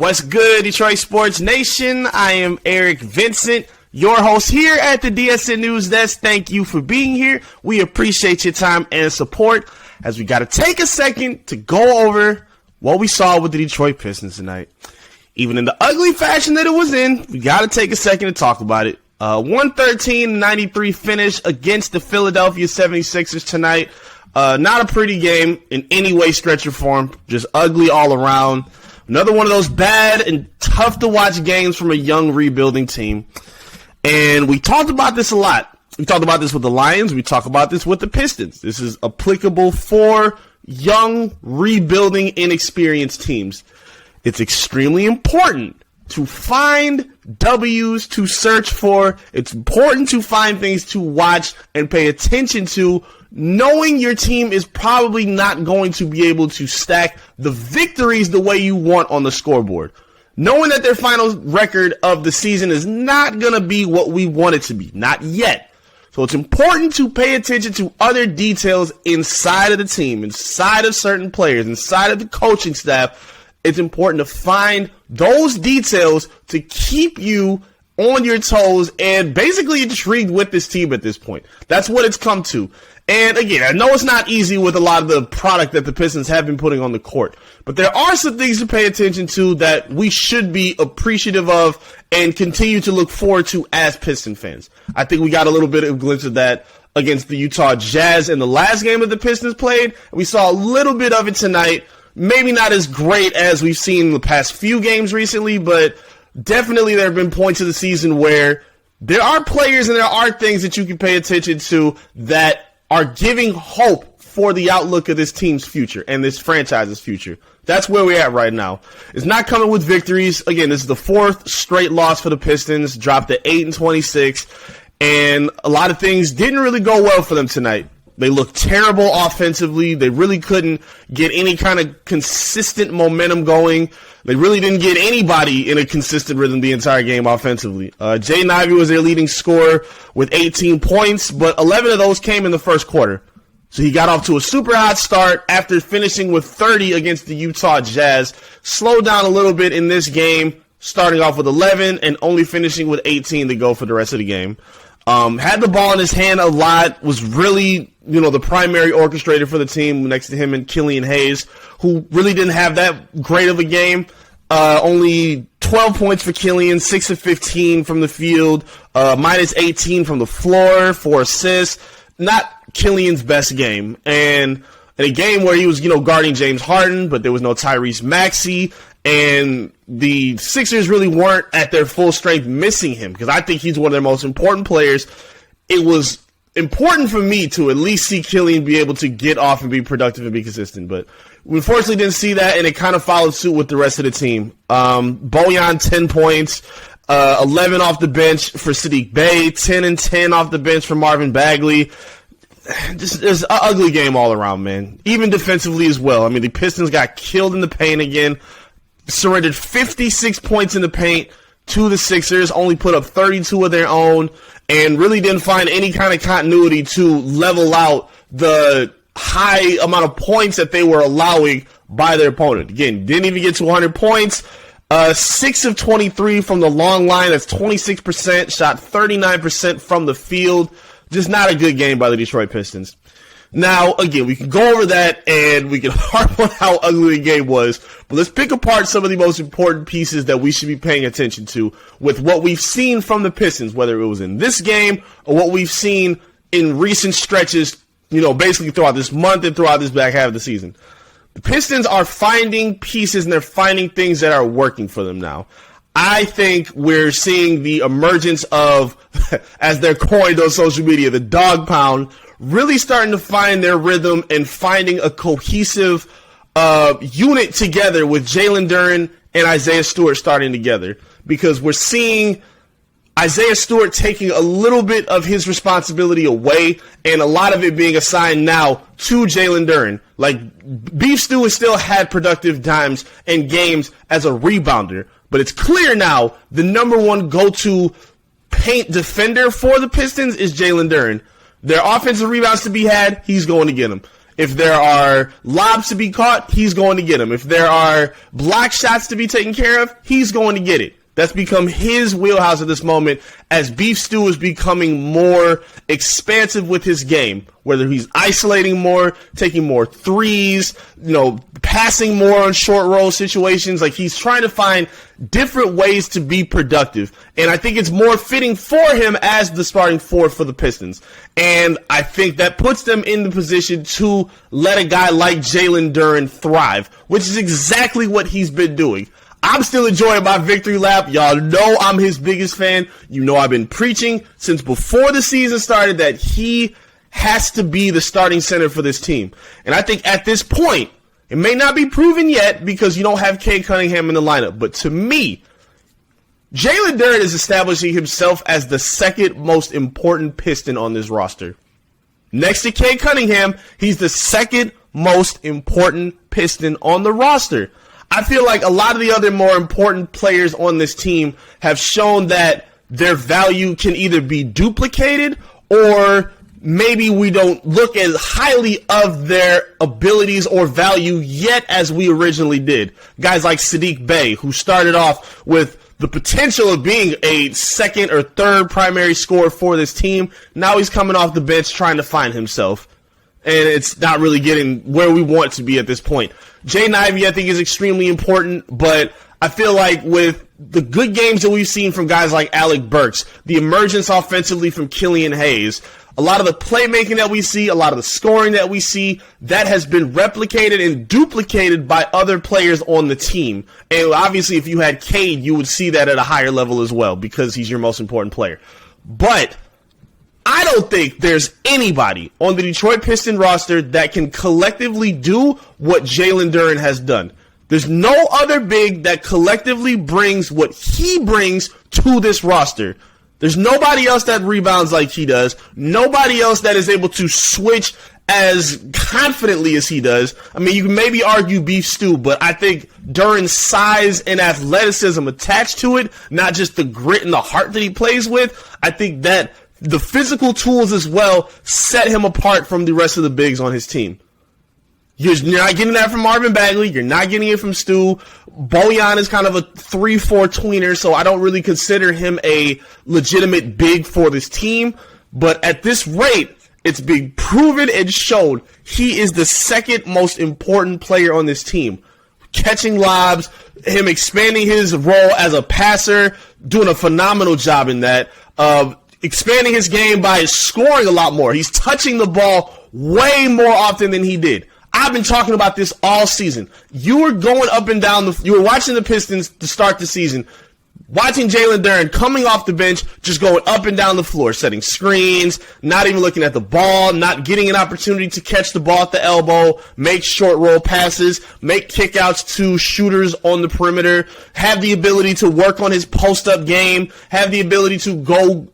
What's good, Detroit Sports Nation? I am Eric Vincent, your host here at the DSN News Desk. Thank you for being here. We appreciate your time and support as we got to take a second to go over what we saw with the Detroit Pistons tonight. Even in the ugly fashion that it was in, we got to take a second to talk about it. 113-93 finish against the Philadelphia 76ers tonight. Not a pretty game in any way, stretch, or form. Just ugly all around. Another one of those bad and tough to watch games from a young rebuilding team. And we talked about this a lot. We talked about this with the Lions. We talk about this with the Pistons. This is applicable for young, rebuilding, inexperienced teams. It's extremely important to find W's to search for. It's important to find things to watch and pay attention to, knowing your team is probably not going to be able to stack the victories the way you want on the scoreboard. Knowing that their final record of the season is not going to be what we want it to be. Not yet. So it's important to pay attention to other details inside of the team, inside of certain players, inside of the coaching staff. It's important to find those details to keep you on your toes and basically intrigued with this team at this point. That's what it's come to. And again, I know it's not easy with a lot of the product that the Pistons have been putting on the court, but there are some things to pay attention to that we should be appreciative of and continue to look forward to as Piston fans. I think we got a little bit of a glimpse of that against the Utah Jazz in the last game that the Pistons played. We saw a little bit of it tonight. Maybe not as great as we've seen in the past few games recently, but definitely there have been points of the season where there are players and there are things that you can pay attention to that are giving hope for the outlook of this team's future and this franchise's future. That's where we're at right now. It's not coming with victories. Again, this is the fourth straight loss for the Pistons, dropped to 8-26, and a lot of things didn't really go well for them tonight. They looked terrible offensively. They really couldn't get any kind of consistent momentum going. They really didn't get anybody in a consistent rhythm the entire game offensively. Jaden Ivey was their leading scorer with 18 points, but 11 of those came in the first quarter. So he got off to a super hot start after finishing with 30 against the Utah Jazz. Slowed down a little bit in this game, starting off with 11 and only finishing with 18 to go for the rest of the game. Had the ball in his hand a lot, was really, the primary orchestrator for the team next to him and Killian Hayes, who really didn't have that great of a game. Only 12 points for Killian, 6 of 15 from the field, minus 18 from the floor, 4 assists. Not Killian's best game. And in a game where he was, guarding James Harden, but there was no Tyrese Maxey, and the Sixers really weren't at their full strength, missing him, because I think he's one of their most important players. It was important for me to at least see Killian be able to get off and be productive and be consistent, but we unfortunately didn't see that, and it kind of followed suit with the rest of the team. Bojan, 10 points, 11 off the bench for Sadiq Bey, 10 and 10 off the bench for Marvin Bagley. Just an ugly game all around, man. Even defensively as well. I mean, the Pistons got killed in the paint again, surrendered 56 points in the paint to the Sixers, only put up 32 of their own, and really didn't find any kind of continuity to level out the high amount of points that they were allowing by their opponent. Again, didn't even get to 100 points. 6 of 23 from the long line. That's 26%. Shot 39% from the field. Just not a good game by the Detroit Pistons. Now, again, we can go over that and we can harp on how ugly the game was, but let's pick apart some of the most important pieces that we should be paying attention to with what we've seen from the Pistons, whether it was in this game or what we've seen in recent stretches, basically throughout this month and throughout this back half of the season. The Pistons are finding pieces and they're finding things that are working for them now. I think we're seeing the emergence of, as they're coined on social media, the dog pound, really starting to find their rhythm and finding a cohesive unit together with Jalen Duren and Isaiah Stewart starting together. Because we're seeing Isaiah Stewart taking a little bit of his responsibility away and a lot of it being assigned now to Jalen Duren. Like, Beef Stew has still had productive times and games as a rebounder, but it's clear now the number one go-to paint defender for the Pistons is Jalen Duren. There are offensive rebounds to be had, he's going to get them. If there are lobs to be caught, he's going to get them. If there are block shots to be taken care of, he's going to get it. That's become his wheelhouse at this moment as Beef Stew is becoming more expansive with his game, whether he's isolating more, taking more threes, passing more on short roll situations. Like, he's trying to find different ways to be productive. And I think it's more fitting for him as the starting four for the Pistons. And I think that puts them in the position to let a guy like Jalen Duren thrive, which is exactly what he's been doing. I'm still enjoying my victory lap. Y'all know I'm his biggest fan. You know I've been preaching since before the season started that he has to be the starting center for this team. And I think at this point, it may not be proven yet because you don't have Cade Cunningham in the lineup. But to me, Jalen Duren is establishing himself as the second most important Piston on this roster. Next to Cade Cunningham, he's the second most important Piston on the roster. I feel like a lot of the other more important players on this team have shown that their value can either be duplicated or maybe we don't look as highly of their abilities or value yet as we originally did. Guys like Saddiq Bey, who started off with the potential of being a second or third primary scorer for this team. Now he's coming off the bench trying to find himself. And it's not really getting where we want to be at this point. Jaden Ivey, I think, is extremely important, but I feel like with the good games that we've seen from guys like Alec Burks, the emergence offensively from Killian Hayes, a lot of the playmaking that we see, a lot of the scoring that we see, that has been replicated and duplicated by other players on the team. And obviously, if you had Cade, you would see that at a higher level as well because he's your most important player. But I don't think there's anybody on the Detroit Pistons roster that can collectively do what Jalen Duren has done. There's no other big that collectively brings what he brings to this roster. There's nobody else that rebounds like he does. Nobody else that is able to switch as confidently as he does. I mean, you can maybe argue Beef Stew, but I think Duren's size and athleticism attached to it, not just the grit and the heart that he plays with, I think that the physical tools as well set him apart from the rest of the bigs on his team. You're not getting that from Marvin Bagley. You're not getting it from Stu. Bojan is kind of a 3-4 tweener, so I don't really consider him a legitimate big for this team. But at this rate, it's been proven and shown he is the second most important player on this team. Catching lobs, him expanding his role as a passer, doing a phenomenal job in that. Expanding his game by scoring a lot more. He's touching the ball way more often than he did. I've been talking about this all season. You were going up and down you were watching the Pistons to start the season, watching Jalen Duren coming off the bench, just going up and down the floor, setting screens, not even looking at the ball, not getting an opportunity to catch the ball at the elbow, make short roll passes, make kickouts to shooters on the perimeter, have the ability to work on his post-up game, have the ability to go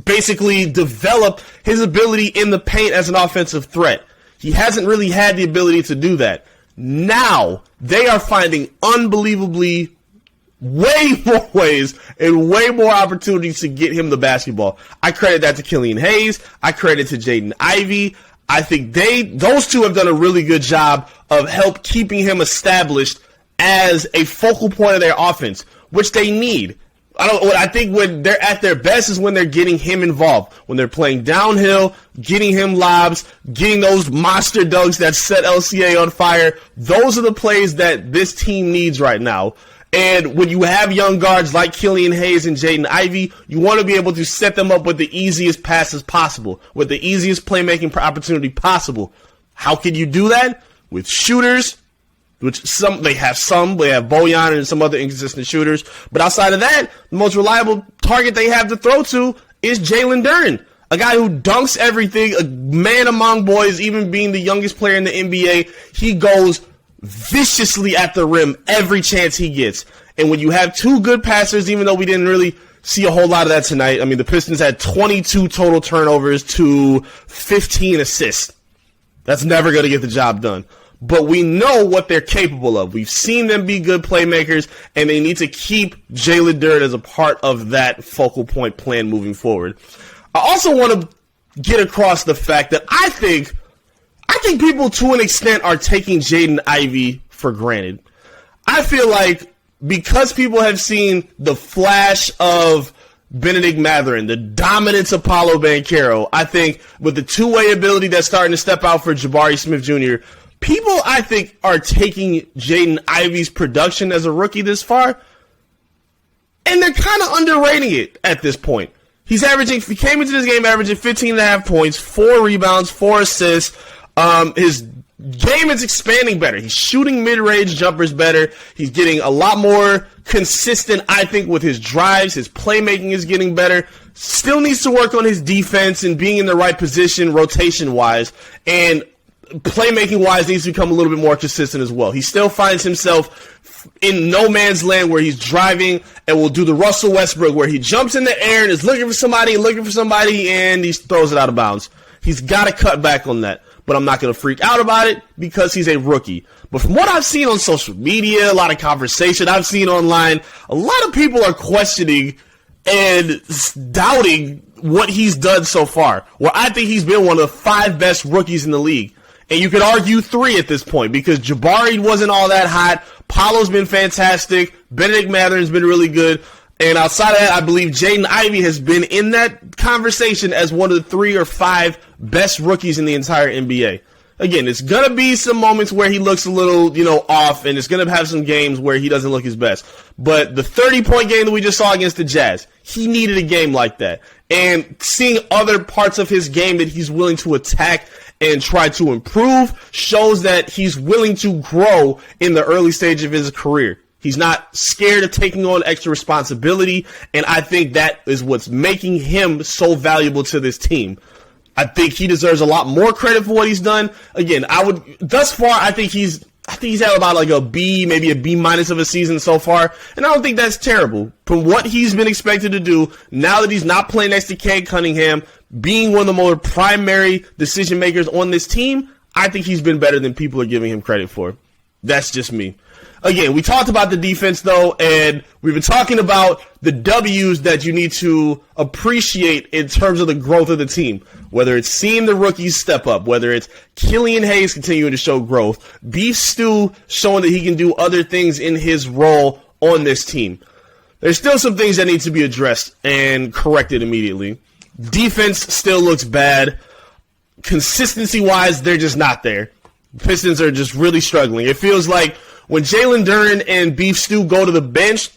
basically develop his ability in the paint as an offensive threat. He hasn't really had the ability to do that. Now, they are finding unbelievably way more ways and way more opportunities to get him the basketball. I credit that to Killian Hayes. I credit to Jaden Ivey. I think those two have done a really good job of help keeping him established as a focal point of their offense, which they need. I think when they're at their best is when they're getting him involved. When they're playing downhill, getting him lobs, getting those monster dunks that set LCA on fire. Those are the plays that this team needs right now. And when you have young guards like Killian Hayes and Jaden Ivey, you want to be able to set them up with the easiest passes possible, with the easiest playmaking opportunity possible. How can you do that? With shooters, which they have Bojan and some other inconsistent shooters. But outside of that, the most reliable target they have to throw to is Jalen Duren, a guy who dunks everything, a man among boys, even being the youngest player in the NBA. He goes viciously at the rim every chance he gets. And when you have two good passers, even though we didn't really see a whole lot of that tonight, I mean, the Pistons had 22 total turnovers to 15 assists. That's never going to get the job done. But we know what they're capable of. We've seen them be good playmakers, and they need to keep Jalen Duren as a part of that focal point plan moving forward. I also want to get across the fact that I I think people to an extent are taking Jaden Ivey for granted. I feel like because people have seen the flash of Benedict Mathurin, the dominance of Paolo Banchero, I think with the two-way ability that's starting to step out for Jabari Smith Jr., people, I think, are taking Jaden Ivey's production as a rookie this far, and they're kind of underrating it at this point. He came into this game averaging 15.5 points, 4 rebounds, 4 assists. His game is expanding better. He's shooting mid-range jumpers better. He's getting a lot more consistent, I think, with his drives. His playmaking is getting better. Still needs to work on his defense and being in the right position rotation-wise. And playmaking-wise needs to become a little bit more consistent as well. He still finds himself in no man's land where he's driving and will do the Russell Westbrook where he jumps in the air and is looking for somebody and he throws it out of bounds. He's got to cut back on that. But I'm not going to freak out about it because he's a rookie. But from what I've seen on social media, a lot of conversation I've seen online, a lot of people are questioning and doubting what he's done so far. Well, I think he's been one of the 5 best rookies in the league. And you could argue 3 at this point because Jabari wasn't all that hot. Paolo's been fantastic. Benedict Mathurin's been really good. And outside of that, I believe Jaden Ivey has been in that conversation as one of the 3 or 5 best rookies in the entire NBA. Again, it's going to be some moments where he looks a little, off, and it's going to have some games where he doesn't look his best. But the 30-point game that we just saw against the Jazz, he needed a game like that. And seeing other parts of his game that he's willing to attack and try to improve shows that he's willing to grow in the early stage of his career. He's not scared of taking on extra responsibility, and I think that is what's making him so valuable to this team. I think he deserves a lot more credit for what he's done. Again, thus far, I think he's had about like a B, maybe a B- of a season so far, and I don't think that's terrible. From what he's been expected to do, now that he's not playing next to Cade Cunningham, being one of the more primary decision makers on this team, I think he's been better than people are giving him credit for. That's just me. Again, we talked about the defense, though, and we've been talking about the W's that you need to appreciate in terms of the growth of the team. Whether it's seeing the rookies step up, whether it's Killian Hayes continuing to show growth, Beef Stew showing that he can do other things in his role on this team. There's still some things that need to be addressed and corrected immediately. Defense still looks bad. Consistency-wise, they're just not there. Pistons are just really struggling. It feels like when Jalen Duren and Beef Stew go to the bench,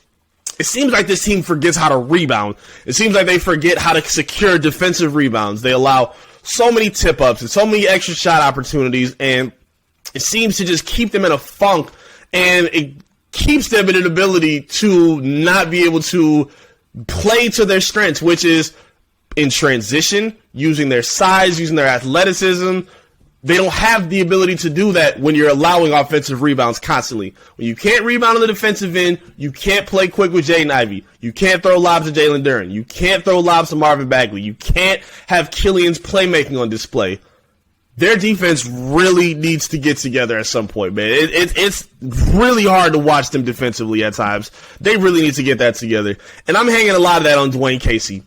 it seems like this team forgets how to rebound. It seems like they forget how to secure defensive rebounds. They allow so many tip-ups and so many extra shot opportunities, and it seems to just keep them in a funk, and it keeps them in an ability to not be able to play to their strengths, which is in transition, using their size, using their athleticism. They don't have the ability to do that when you're allowing offensive rebounds constantly. When you can't rebound on the defensive end, you can't play quick with Jaden Ivey. You can't throw lobs to Jalen Duren. You can't throw lobs to Marvin Bagley. You can't have Killian's playmaking on display. Their defense really needs to get together at some point, man. It's really hard to watch them defensively at times. They really need to get that together. And I'm hanging a lot of that on Dwayne Casey.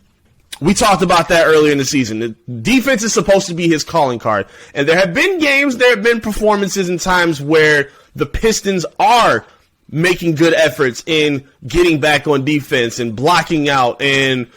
We talked about that earlier in the season. The defense is supposed to be his calling card. And there have been games, there have been performances and times where the Pistons are making good efforts in getting back on defense and blocking out and,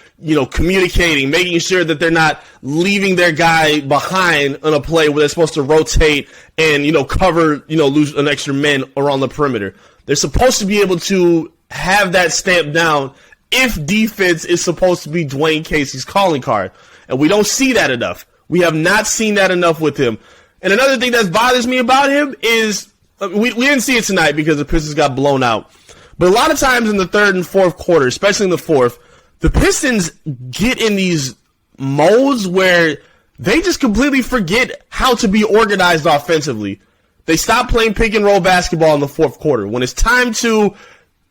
communicating, making sure that they're not leaving their guy behind on a play where they're supposed to rotate and, cover, lose an extra man around the perimeter. They're supposed to be able to have that stamped down if defense is supposed to be Dwayne Casey's calling card. And we don't see that enough. We have not seen that enough with him. And another thing that bothers me about him is, we didn't see it tonight because the Pistons got blown out. But a lot of times in the third and fourth quarter, especially in the fourth, the Pistons get in these modes where they just completely forget how to be organized offensively. They stop playing pick and roll basketball in the fourth quarter. When it's time to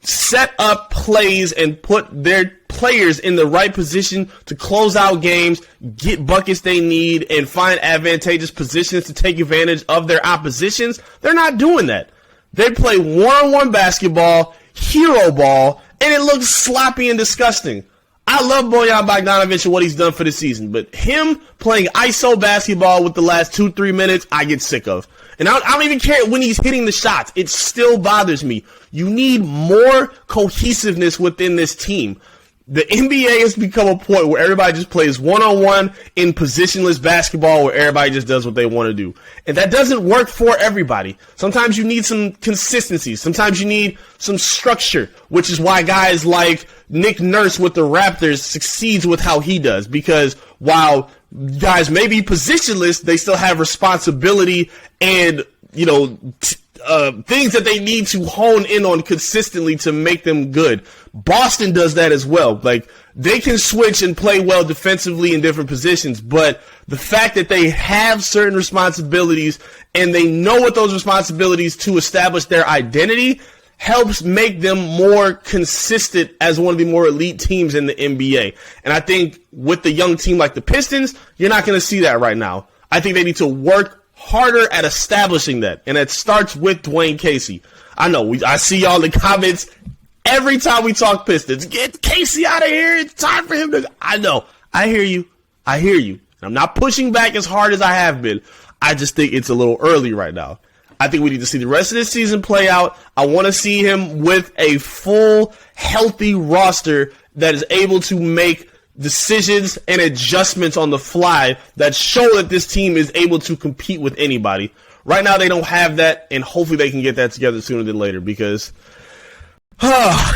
set up plays and put their players in the right position to close out games, get buckets they need, and find advantageous positions to take advantage of their oppositions, they're not doing that. They play one-on-one basketball, hero ball, and it looks sloppy and disgusting. I I love Bojan Bogdanovic and what he's done for the season, but him playing ISO basketball with the last 2-3 minutes, I get sick of. And I don't even care when he's hitting the shots. It still bothers me. You need more cohesiveness within this team. The NBA has become a point where everybody just plays one-on-one in positionless basketball where everybody just does what they want to do. And that doesn't work for everybody. Sometimes you need some consistency. Sometimes you need some structure, which is why guys like Nick Nurse with the Raptors succeeds with how he does. Because while guys may be positionless, they still have responsibility and, things that they need to hone in on consistently to make them good. Boston does that as well. Like, they can switch and play well defensively in different positions, but the fact that they have certain responsibilities and they know what those responsibilities to establish their identity helps make them more consistent as one of the more elite teams in the NBA. And I think with the young team like the Pistons, you're not going to see that right now. I think they need to work harder at establishing that, and it starts with Dwayne Casey. I know, I see y'all in the comments every time we talk Pistons. Get Casey out of here. It's time for him to... I know. I hear you. I'm not pushing back as hard as I have been. I just think it's a little early right now. I think we need to see the rest of this season play out. I want to see him with a full, healthy roster that is able to make decisions and adjustments on the fly that show that this team is able to compete with anybody. Right now, they don't have that, and hopefully they can get that together sooner than later, because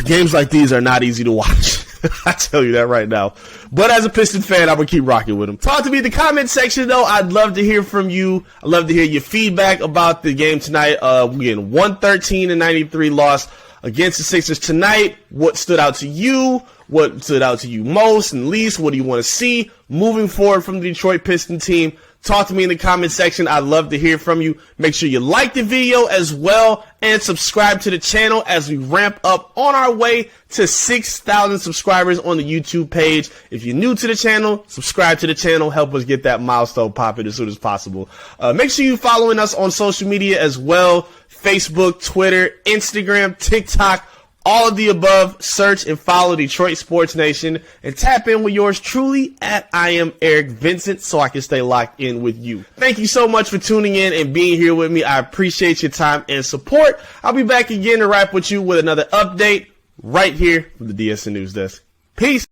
games like these are not easy to watch. I tell you that right now. But as a Piston fan, I'm going to keep rocking with them. Talk to me in the comment section, though. I'd love to hear from you. I'd love to hear your feedback about the game tonight. We get 113-93 loss against the Sixers tonight. What stood out to you? What stood out to you most and least? What do you want to see moving forward from the Detroit Pistons team? Talk to me in the comment section. I'd love to hear from you. Make sure you like the video as well and subscribe to the channel as we ramp up on our way to 6,000 subscribers on the YouTube page. If you're new to the channel, subscribe to the channel. Help us get that milestone popping as soon as possible. Make sure you're following us on social media as well. Facebook, Twitter, Instagram, TikTok. All of the above. Search and follow Detroit Sports Nation and tap in with yours truly at I am Eric Vincent so I can stay locked in with you. Thank you so much for tuning in and being here with me. I appreciate your time and support. I'll be back again to wrap with you with another update right here from the DSN News Desk. Peace.